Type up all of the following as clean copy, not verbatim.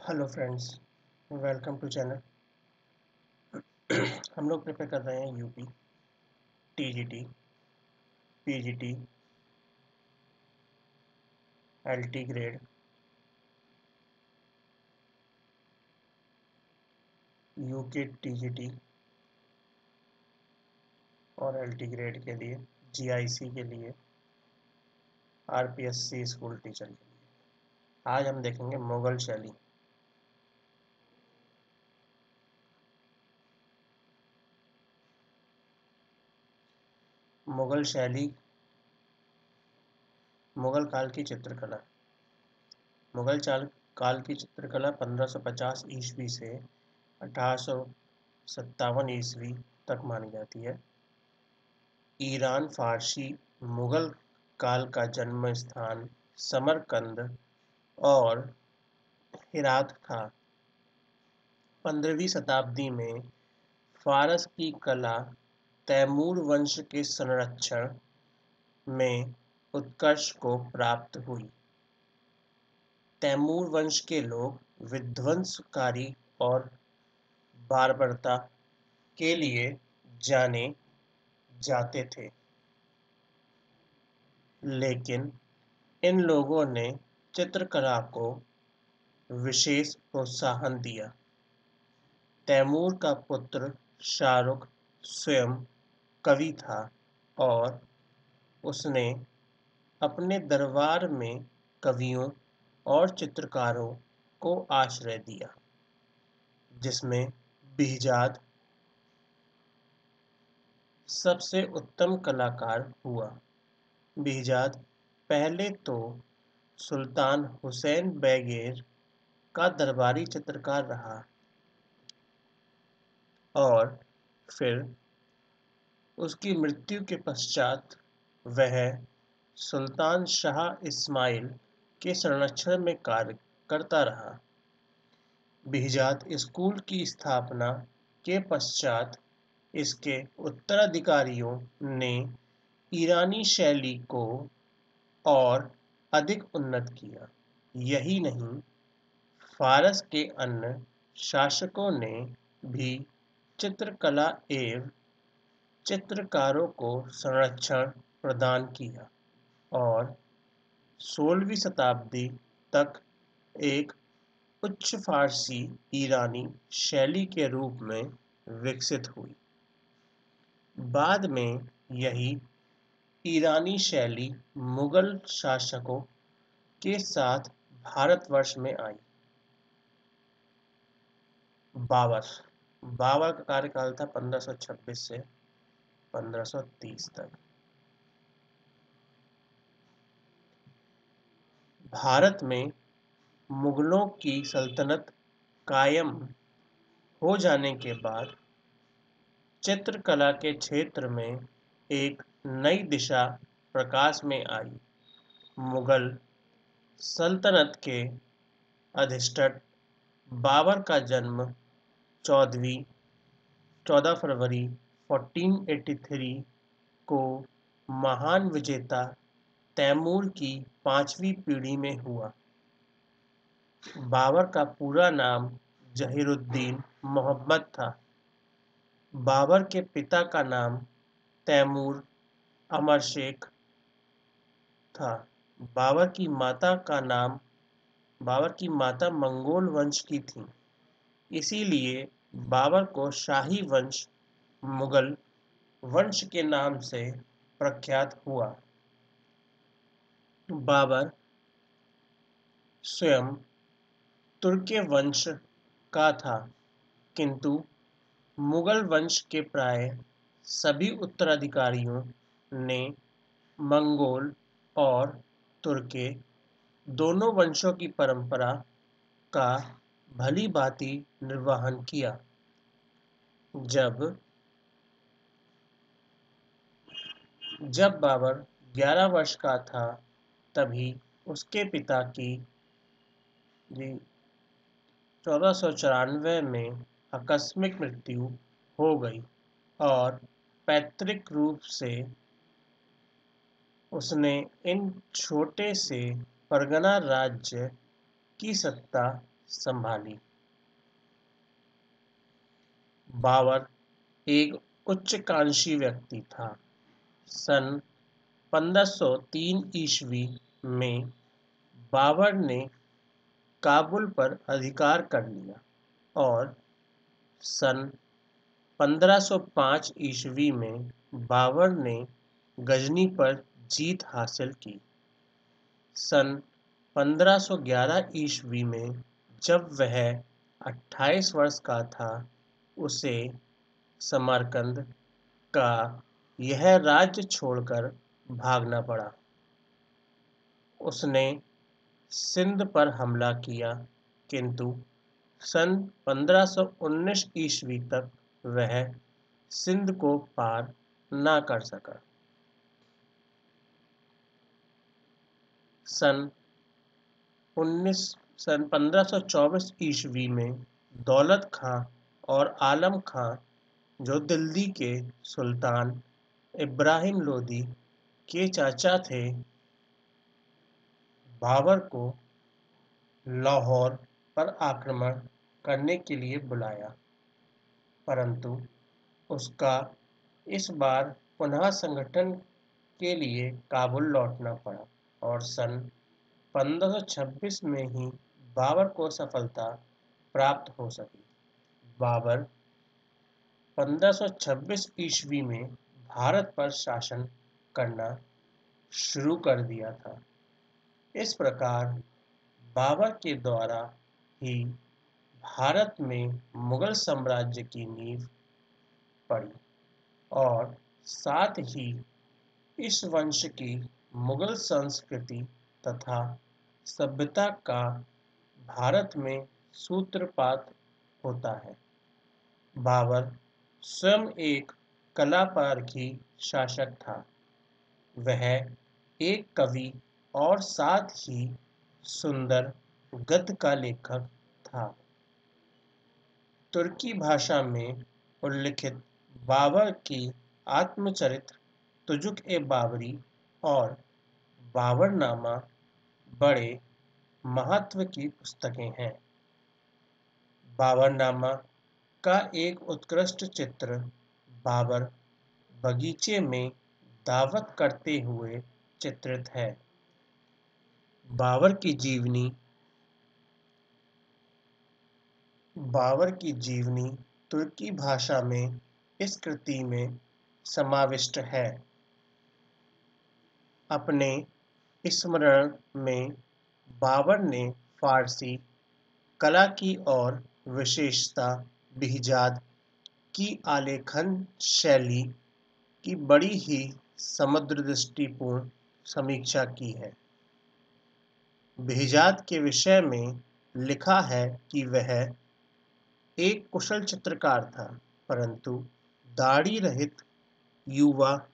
Hello friends, welcome to channel. हम लोग prepare कर रहे हैं UP, TGT, PGT, LT grade, UK TGT और एलटी ग्रेड के लिए, जीआईसी के लिए, आरपीएससी स्कूल टीचर के लिए। आज हम देखेंगे मुगल शैली। मुगल शैली, मुगल काल की चित्रकला। मुगल चाल काल की चित्रकला 1550 ईस्वी से 1857 ईस्वी तक मानी जाती है। ईरान फारसी मुगल काल का जन्म स्थान समरकंद और हिरात था। 15वीं शताब्दी में फारस की कला तैमूर वंश के संरक्षण में उत्कर्ष को प्राप्त हुई। तैमूर वंश के लोग विध्वंसकारी और बार्बरता के लिए जाने जाते थे, लेकिन इन लोगों ने चित्रकला को विशेष प्रोत्साहन दिया। तैमूर का पुत्र शाहरुख स्वयं कवि था और उसने अपने दरबार में कवियों और चित्रकारों को आश्रय दिया, जिसमें बिहजाद सबसे उत्तम कलाकार हुआ। बिहजाद पहले तो सुल्तान हुसैन बेगेर का दरबारी चित्रकार रहा और फिर उसकी मृत्यु के पश्चात वह सुल्तान शाह इस्माइल के संरक्षण में कार्य करता रहा। बिहजाद स्कूल की स्थापना के पश्चात इसके उत्तराधिकारियों ने ईरानी शैली को और अधिक उन्नत किया। यही नहीं, फारस के अन्य शासकों ने भी चित्रकला एवं चित्रकारों को संरक्षण प्रदान किया और 16वीं शताब्दी तक एक उच्च फारसी ईरानी शैली के रूप में विकसित हुई। बाद में यही ईरानी शैली मुगल शासकों के साथ भारतवर्ष में आई। बाबर बाबर का कार्यकाल था 1526 से 1530 तक। भारत में मुगलों की सल्तनत कायम हो जाने के बाद चित्रकला के क्षेत्र में एक नई दिशा प्रकाश में आई। मुगल सल्तनत के अधिष्ठाता बाबर का जन्म 14 फरवरी 1483 को महान विजेता तैमूर की 5वीं पीढ़ी में हुआ। बाबर का पूरा नाम जहीरुद्दीन मोहम्मद था। बाबर के पिता का नाम तैमूर अमर शेख था। बाबर की माता मंगोल वंश की थी, इसीलिए बाबर को शाही वंश मुगल वंश के नाम से प्रख्यात हुआ। बाबर स्वयं तुर्क वंश का था, किंतु मुगल वंश के प्राय सभी उत्तराधिकारियों ने मंगोल और तुर्के दोनों वंशों की परंपरा का भली-भांति निर्वहन किया। जब बाबर 11 वर्ष का था, तभी उसके पिता की 1494 में आकस्मिक मृत्यु हो गई और पैतृक रूप से उसने इन छोटे से परगना राज्य की सत्ता संभाली। बाबर एक उच्चकांक्षी व्यक्ति था। सन 1503 ईस्वी में बाबर ने काबुल पर अधिकार कर लिया और सन 1505 ईस्वी में बाबर ने गजनी पर जीत हासिल की। सन 1511 ईस्वी में जब वह 28 वर्ष का था, उसे समरकंद का यह राज्य छोड़कर भागना पड़ा। उसने सिंध पर हमला किया, किंतु सन 1519 ईस्वी तक वह सिंध को पार ना कर सका। सन 1524 ईस्वी में दौलत खां और आलम खां, जो दिल्ली के सुल्तान इब्राहिम लोदी के चाचा थे, बाबर को लाहौर पर आक्रमण करने के लिए बुलाया, परंतु उसका इस बार पुनः संगठन के लिए काबुल लौटना पड़ा और सन 1526 में ही बाबर को सफलता प्राप्त हो सकी। बाबर 1526 ईस्वी में भारत पर शासन करना शुरू कर दिया था। इस प्रकार बाबर के द्वारा ही भारत में मुगल साम्राज्य की नींव पड़ी और साथ ही इस वंश की मुगल संस्कृति तथा सभ्यता का भारत में सूत्रपात होता है। बाबर स्वयं एक कलापारखी शासक था। वह एक कवि और साथ ही सुंदर गद्य का लेखक था। तुर्की भाषा में उल्लिखित बाबर की आत्मचरित्र तुजुक-ए-बाबरी और बाबरनामा बड़े महत्व की पुस्तकें हैं। बाबरनामा का एक उत्कृष्ट चित्र बाबर बगीचे में दावत करते हुए चित्रित है। बाबर की जीवनी तुर्की भाषा में इस कृति में समाविष्ट है। अपने स्मरण में बाबर ने फारसी कला की और विशेषता बिहजाद की आलेखन शैली की बड़ी ही समदृष्टिपूर्ण समीक्षा की है। बिहजाद के विषय में लिखा है कि वह एक कुशल चित्रकार था, परंतु दाढ़ी रहित युवा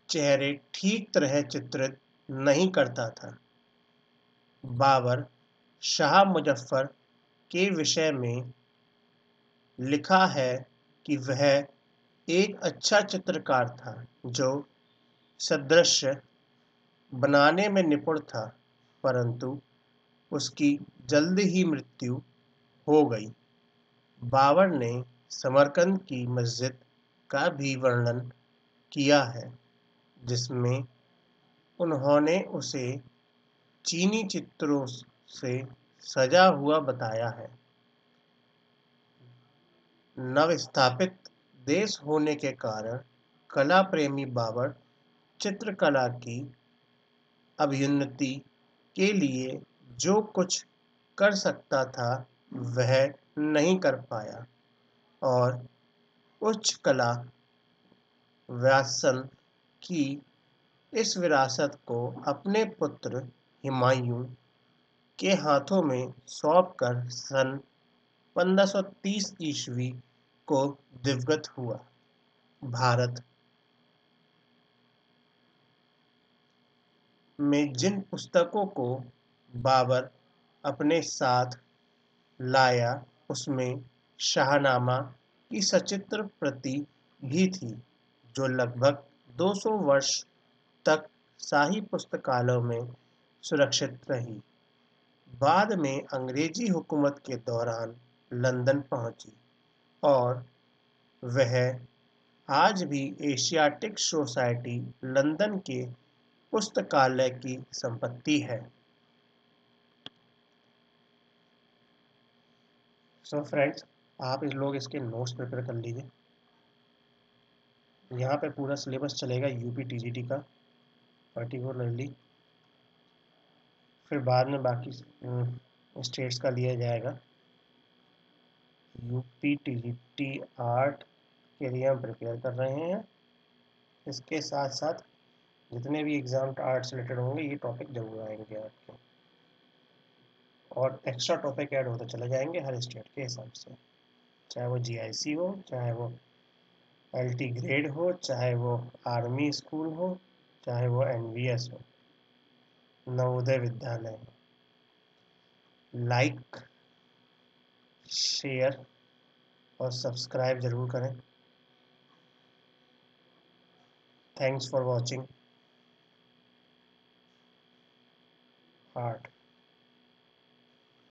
चेहरे ठीक तरह चित्रित नहीं करता था। बाबर शाह मुजफ्फर के विषय में लिखा है कि वह एक अच्छा चित्रकार था, जो सदृश्य बनाने में निपुण था, परंतु उसकी जल्द ही मृत्यु हो गई। बाबर ने समरकंद की मस्जिद का भी वर्णन किया है, जिसमें उन्होंने उसे चीनी चित्रों से सजा हुआ बताया है। नवस्थापित देश होने के कारण कला प्रेमी बाबर चित्रकला की अभ्युन्नति के लिए जो कुछ कर सकता था, वह नहीं कर पाया और उच्च कला व्यासन की इस विरासत को अपने पुत्र हुमायूं के हाथों में सौंपकर सन 1530 ईस्वी को दिवंगत हुआ। भारत में जिन पुस्तकों को बाबर अपने साथ लाया, उसमें शाहनामा की सचित्र प्रति भी थी, जो लगभग 200 वर्ष तक शाही पुस्तकालयों में सुरक्षित रही। बाद में अंग्रेजी हुकूमत के दौरान लंदन पहुंची और वह आज भी एशियाटिक सोसाइटी लंदन के पुस्तकालय की संपत्ति है। सो फ्रेंड्स, आप इस लोग इसके नोट्स प्रिपेयर कर लीजिए। यहाँ पे पूरा सिलेबस चलेगा यूपी टीजीटी का पर्टिकुलरली, फिर बाद में बाकी स्टेट्स का लिया जाएगा। यूपी टीजीटी आर्ट के लिए हम प्रिपेयर कर रहे हैं। इसके साथ साथ जितने भी एग्जाम आर्ट से रिलेटेड होंगे ये टॉपिक जरूर आएंगे आपके, और एक्स्ट्रा टॉपिक ऐड होते चले जाएंगे हर स्टेट के हिसाब से, चाहे वो जीआईसी हो, चाहे वो एलटी ग्रेड हो, चाहे वो आर्मी स्कूल हो, चाहे वो एनवीएस हो, नवोदय विद्यालय हो। लाइक, शेयर और सब्सक्राइब जरूर करें। Thanks for watching art.